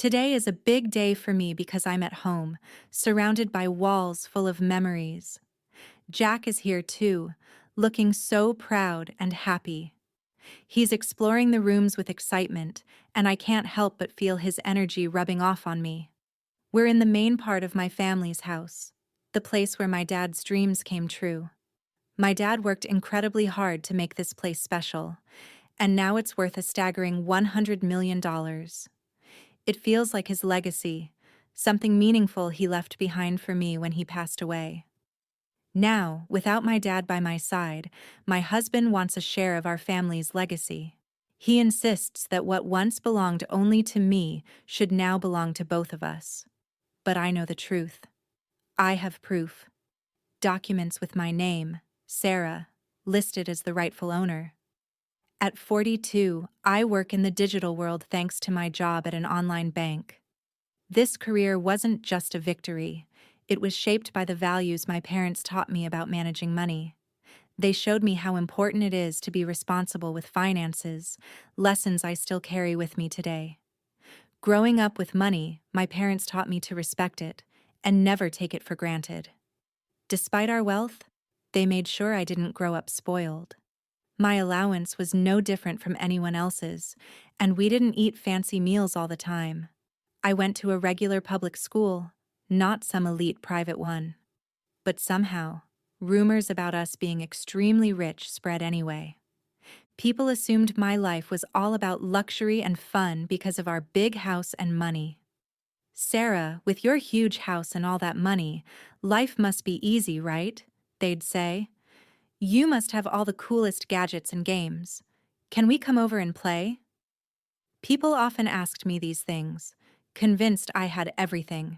Today is a big day for me because I'm at home, surrounded by walls full of memories. Jack is here too, looking so proud and happy. He's exploring the rooms with excitement, and I can't help but feel his energy rubbing off on me. We're in the main part of my family's house, the place where my dad's dreams came true. My dad worked incredibly hard to make this place special, and now it's worth a staggering $100 million. It feels like his legacy, something meaningful he left behind for me when he passed away. Now, without my dad by my side, my husband wants a share of our family's legacy. He insists that what once belonged only to me should now belong to both of us. But I know the truth. I have proof. Documents with my name, Sarah, listed as the rightful owner. At 42, I work in the digital world thanks to my job at an online bank. This career wasn't just a victory. It was shaped by the values my parents taught me about managing money. They showed me how important it is to be responsible with finances, lessons I still carry with me today. Growing up with money, my parents taught me to respect it and never take it for granted. Despite our wealth, they made sure I didn't grow up spoiled. My allowance was no different from anyone else's, and we didn't eat fancy meals all the time. I went to a regular public school, not some elite private one. But somehow, rumors about us being extremely rich spread anyway. People assumed my life was all about luxury and fun because of our big house and money. "Sarah, with your huge house and all that money, life must be easy, right?" they'd say. "You must have all the coolest gadgets and games. Can we come over and play?" People often asked me these things, convinced I had everything.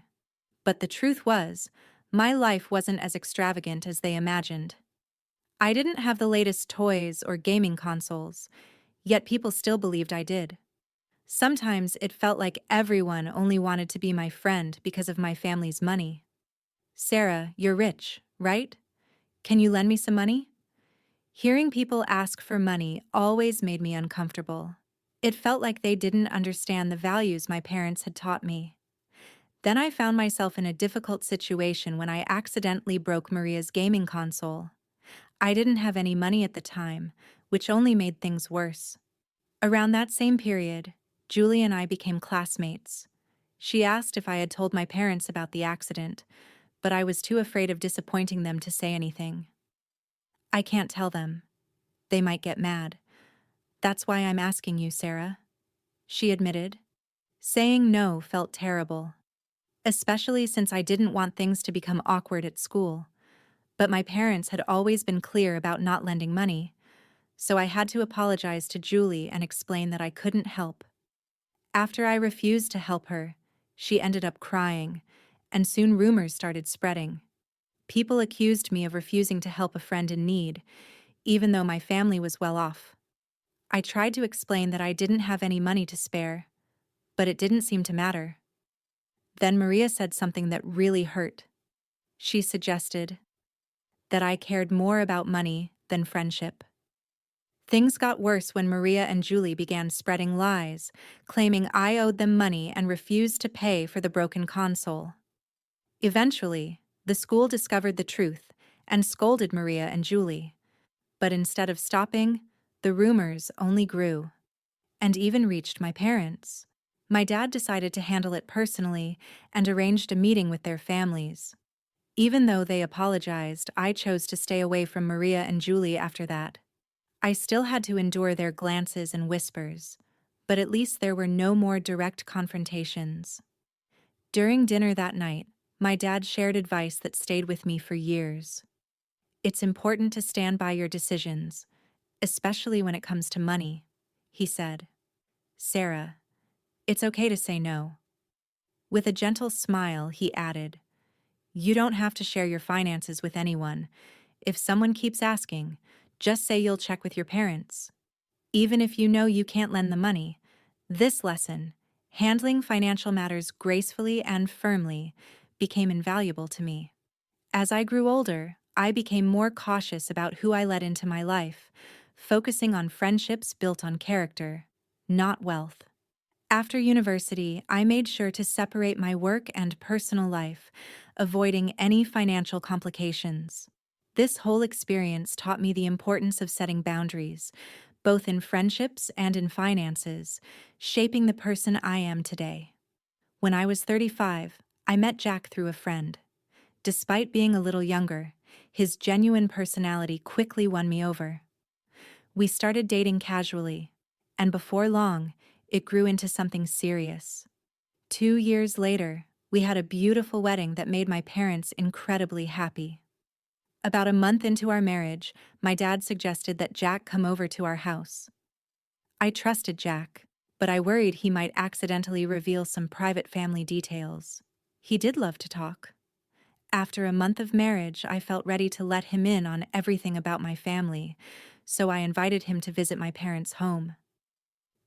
But the truth was, my life wasn't as extravagant as they imagined. I didn't have the latest toys or gaming consoles, yet people still believed I did. Sometimes it felt like everyone only wanted to be my friend because of my family's money. "Sarah, you're rich, right? Can you lend me some money?" Hearing people ask for money always made me uncomfortable. It felt like they didn't understand the values my parents had taught me. Then I found myself in a difficult situation when I accidentally broke Maria's gaming console. I didn't have any money at the time, which only made things worse. Around that same period, Julie and I became classmates. She asked if I had told my parents about the accident, but I was too afraid of disappointing them to say anything. "I can't tell them. They might get mad. That's why I'm asking you, Sarah," she admitted. Saying no felt terrible, especially since I didn't want things to become awkward at school. But my parents had always been clear about not lending money, so I had to apologize to Julie and explain that I couldn't help. After I refused to help her, she ended up crying, and soon rumors started spreading. People accused me of refusing to help a friend in need, even though my family was well off. I tried to explain that I didn't have any money to spare, but it didn't seem to matter. Then Maria said something that really hurt. She suggested that I cared more about money than friendship. Things got worse when Maria and Julie began spreading lies, claiming I owed them money and refused to pay for the broken console. Eventually, the school discovered the truth and scolded Maria and Julie. But instead of stopping, the rumors only grew, and even reached my parents. My dad decided to handle it personally and arranged a meeting with their families. Even though they apologized, I chose to stay away from Maria and Julie after that. I still had to endure their glances and whispers, but at least there were no more direct confrontations. During dinner that night, my dad shared advice that stayed with me for years. "It's important to stand by your decisions, especially when it comes to money," he said. "Sarah, it's okay to say no." With a gentle smile, he added, "You don't have to share your finances with anyone. If someone keeps asking, just say you'll check with your parents. Even if you know you can't lend the money." This lesson, handling financial matters gracefully and firmly, became invaluable to me. As I grew older, I became more cautious about who I let into my life, focusing on friendships built on character, not wealth. After university, I made sure to separate my work and personal life, avoiding any financial complications. This whole experience taught me the importance of setting boundaries, both in friendships and in finances, shaping the person I am today. When I was 35, I met Jack through a friend. Despite being a little younger, his genuine personality quickly won me over. We started dating casually, and before long, it grew into something serious. 2 years later, we had a beautiful wedding that made my parents incredibly happy. About a month into our marriage, my dad suggested that Jack come over to our house. I trusted Jack, but I worried he might accidentally reveal some private family details. He did love to talk. After a month of marriage, I felt ready to let him in on everything about my family, so I invited him to visit my parents' home.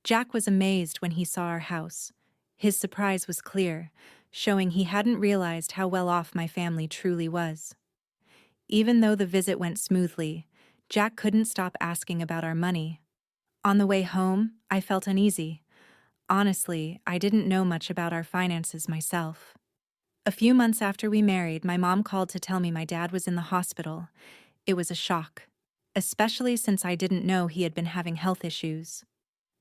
Jack was amazed when he saw our house. His surprise was clear, showing he hadn't realized how well off my family truly was. Even though the visit went smoothly, Jack couldn't stop asking about our money. On the way home, I felt uneasy. Honestly, I didn't know much about our finances myself. A few months after we married, my mom called to tell me my dad was in the hospital. It was a shock, especially since I didn't know he had been having health issues.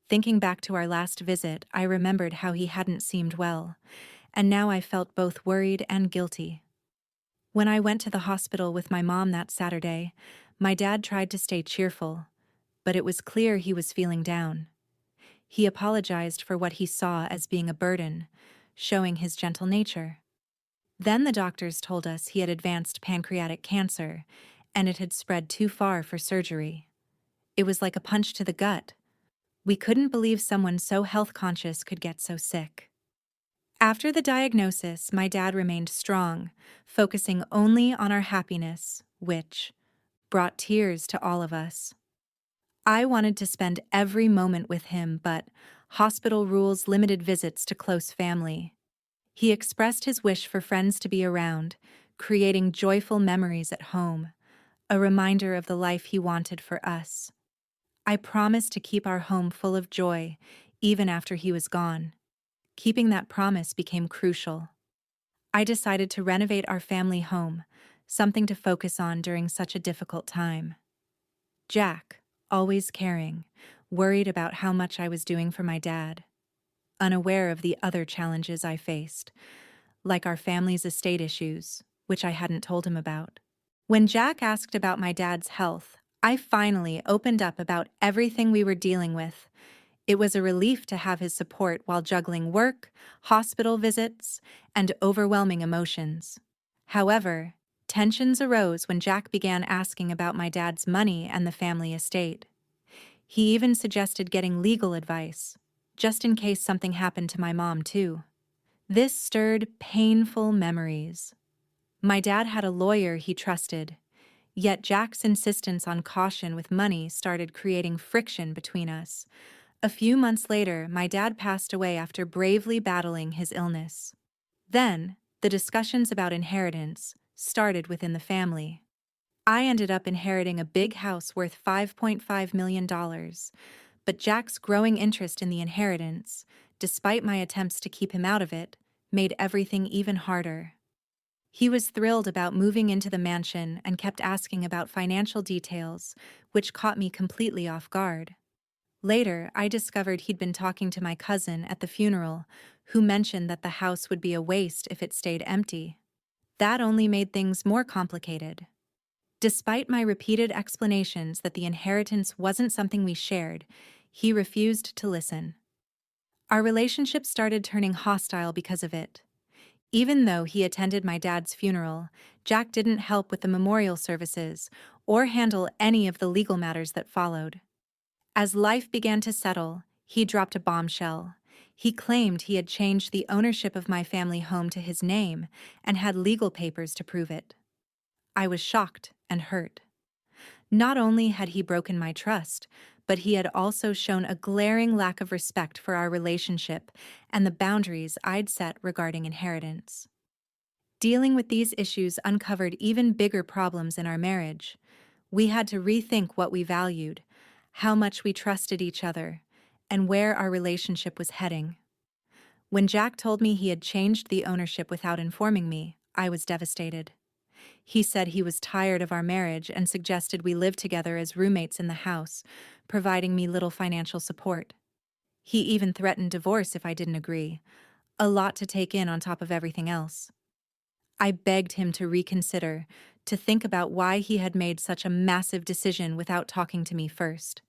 Thinking back to our last visit, I remembered how he hadn't seemed well, and now I felt both worried and guilty. When I went to the hospital with my mom that Saturday, my dad tried to stay cheerful, but it was clear he was feeling down. He apologized for what he saw as being a burden, showing his gentle nature. Then the doctors told us he had advanced pancreatic cancer, and it had spread too far for surgery. It was like a punch to the gut. We couldn't believe someone so health-conscious could get so sick. After the diagnosis, my dad remained strong, focusing only on our happiness, which brought tears to all of us. I wanted to spend every moment with him, but hospital rules limited visits to close family. He expressed his wish for friends to be around, creating joyful memories at home, a reminder of the life he wanted for us. I promised to keep our home full of joy, even after he was gone. Keeping that promise became crucial. I decided to renovate our family home, something to focus on during such a difficult time. Jack, always caring, worried about how much I was doing for my dad, unaware of the other challenges I faced, like our family's estate issues, which I hadn't told him about. When Jack asked about my dad's health, I finally opened up about everything we were dealing with. It was a relief to have his support while juggling work, hospital visits, and overwhelming emotions. However, tensions arose when Jack began asking about my dad's money and the family estate. He even suggested getting legal advice, just in case something happened to my mom too. This stirred painful memories. My dad had a lawyer he trusted, yet Jack's insistence on caution with money started creating friction between us. A few months later, my dad passed away after bravely battling his illness. Then, the discussions about inheritance started within the family. I ended up inheriting a big house worth $5.5 million, but Jack's growing interest in the inheritance, despite my attempts to keep him out of it, made everything even harder. He was thrilled about moving into the mansion and kept asking about financial details, which caught me completely off guard. Later, I discovered he'd been talking to my cousin at the funeral, who mentioned that the house would be a waste if it stayed empty. That only made things more complicated. Despite my repeated explanations that the inheritance wasn't something we shared, he refused to listen. Our relationship started turning hostile because of it. Even though he attended my dad's funeral, Jack didn't help with the memorial services or handle any of the legal matters that followed. As life began to settle, he dropped a bombshell. He claimed he had changed the ownership of my family home to his name and had legal papers to prove it. I was shocked and hurt. Not only had he broken my trust, but he had also shown a glaring lack of respect for our relationship and the boundaries I'd set regarding inheritance. Dealing with these issues uncovered even bigger problems in our marriage. We had to rethink what we valued, how much we trusted each other, and where our relationship was heading. When Jack told me he had changed the ownership without informing me, I was devastated. He said he was tired of our marriage and suggested we live together as roommates in the house, providing me little financial support. He even threatened divorce if I didn't agree, a lot to take in on top of everything else. I begged him to reconsider, to think about why he had made such a massive decision without talking to me first.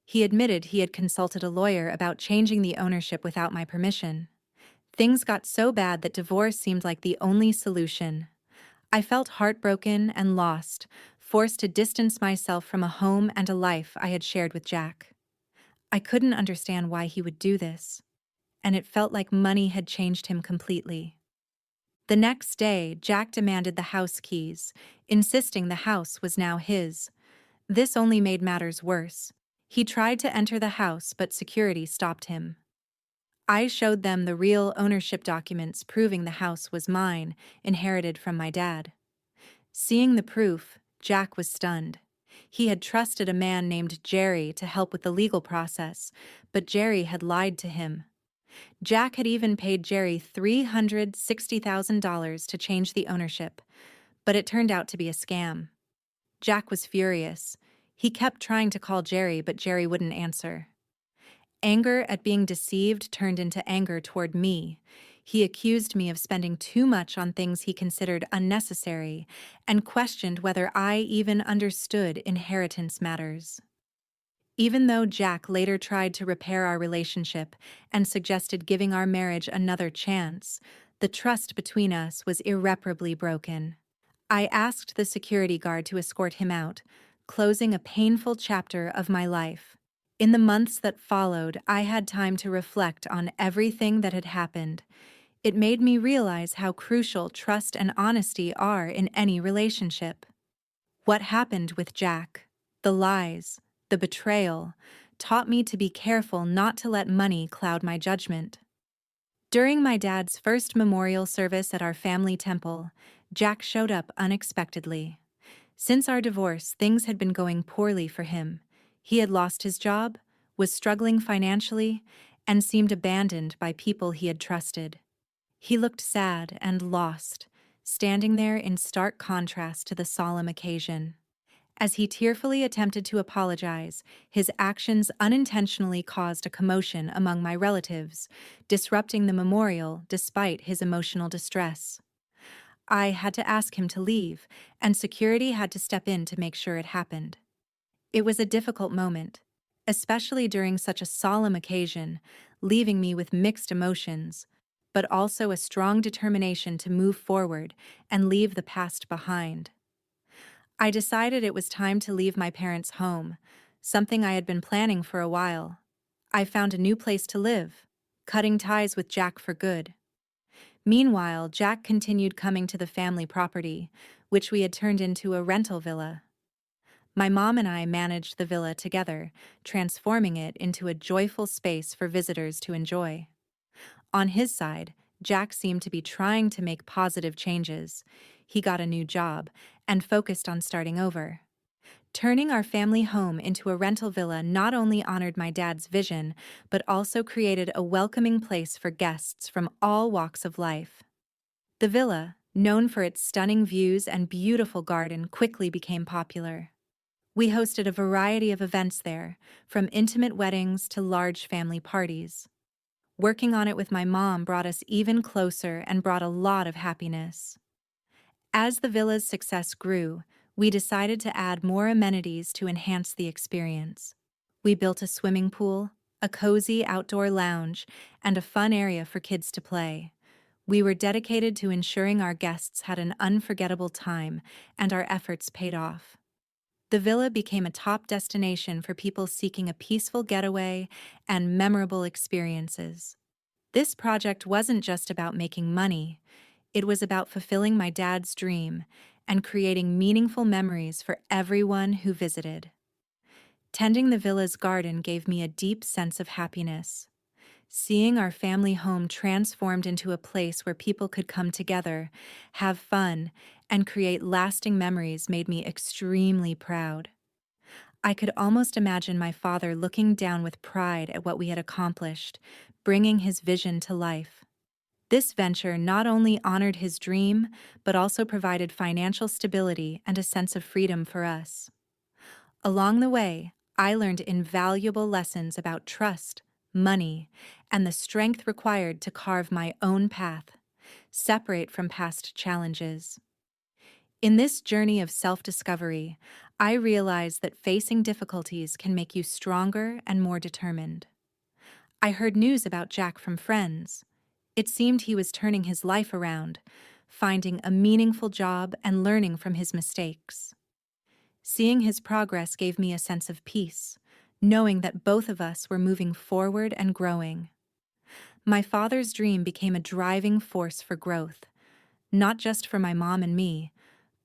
He admitted he had consulted a lawyer about changing the ownership without my permission. Things got so bad that divorce seemed like the only solution. I felt heartbroken and lost, forced to distance myself from a home and a life I had shared with Jack. I couldn't understand why he would do this, and it felt like money had changed him completely. The next day, Jack demanded the house keys, insisting the house was now his. This only made matters worse. He tried to enter the house, but security stopped him. I showed them the real ownership documents proving the house was mine, inherited from my dad. Seeing the proof, Jack was stunned. He had trusted a man named Jerry to help with the legal process, but Jerry had lied to him. Jack had even paid Jerry $360,000 to change the ownership, but it turned out to be a scam. Jack was furious. He kept trying to call Jerry, but Jerry wouldn't answer. Anger at being deceived turned into anger toward me. He accused me of spending too much on things he considered unnecessary and questioned whether I even understood inheritance matters. Even though Jack later tried to repair our relationship and suggested giving our marriage another chance, the trust between us was irreparably broken. I asked the security guard to escort him out, closing a painful chapter of my life. In the months that followed, I had time to reflect on everything that had happened. It made me realize how crucial trust and honesty are in any relationship. What happened with Jack, the lies, the betrayal, taught me to be careful not to let money cloud my judgment. During my dad's first memorial service at our family temple, Jack showed up unexpectedly. Since our divorce, things had been going poorly for him. He had lost his job, was struggling financially, and seemed abandoned by people he had trusted. He looked sad and lost, standing there in stark contrast to the solemn occasion. As he tearfully attempted to apologize, his actions unintentionally caused a commotion among my relatives, disrupting the memorial despite his emotional distress. I had to ask him to leave, and security had to step in to make sure it happened. It was a difficult moment, especially during such a solemn occasion, leaving me with mixed emotions, but also a strong determination to move forward and leave the past behind. I decided it was time to leave my parents' home, something I had been planning for a while. I found a new place to live, cutting ties with Jack for good. Meanwhile, Jack continued coming to the family property, which we had turned into a rental villa. My mom and I managed the villa together, transforming it into a joyful space for visitors to enjoy. On his side, Jack seemed to be trying to make positive changes. He got a new job and focused on starting over. Turning our family home into a rental villa not only honored my dad's vision, but also created a welcoming place for guests from all walks of life. The villa, known for its stunning views and beautiful garden, quickly became popular. We hosted a variety of events there, from intimate weddings to large family parties. Working on it with my mom brought us even closer and brought a lot of happiness. As the villa's success grew, we decided to add more amenities to enhance the experience. We built a swimming pool, a cozy outdoor lounge, and a fun area for kids to play. We were dedicated to ensuring our guests had an unforgettable time, and our efforts paid off. The villa became a top destination for people seeking a peaceful getaway and memorable experiences. This project wasn't just about making money, it was about fulfilling my dad's dream and creating meaningful memories for everyone who visited. Tending the villa's garden gave me a deep sense of happiness. Seeing our family home transformed into a place where people could come together, have fun, and create lasting memories made me extremely proud. I could almost imagine my father looking down with pride at what we had accomplished, bringing his vision to life. This venture not only honored his dream, but also provided financial stability and a sense of freedom for us. Along the way, I learned invaluable lessons about trust, money, and the strength required to carve my own path, separate from past challenges. In this journey of self-discovery, I realized that facing difficulties can make you stronger and more determined. I heard news about Jack from friends. It seemed he was turning his life around, finding a meaningful job and learning from his mistakes. Seeing his progress gave me a sense of peace, knowing that both of us were moving forward and growing. My father's dream became a driving force for growth, not just for my mom and me,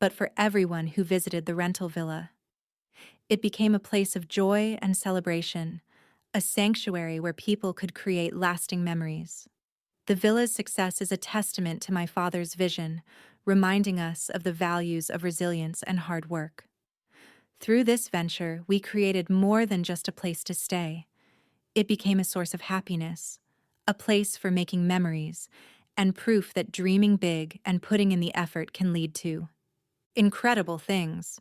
but for everyone who visited the rental villa. It became a place of joy and celebration, a sanctuary where people could create lasting memories. The villa's success is a testament to my father's vision, reminding us of the values of resilience and hard work. Through this venture, we created more than just a place to stay. It became a source of happiness, a place for making memories, and proof that dreaming big and putting in the effort can lead to incredible things.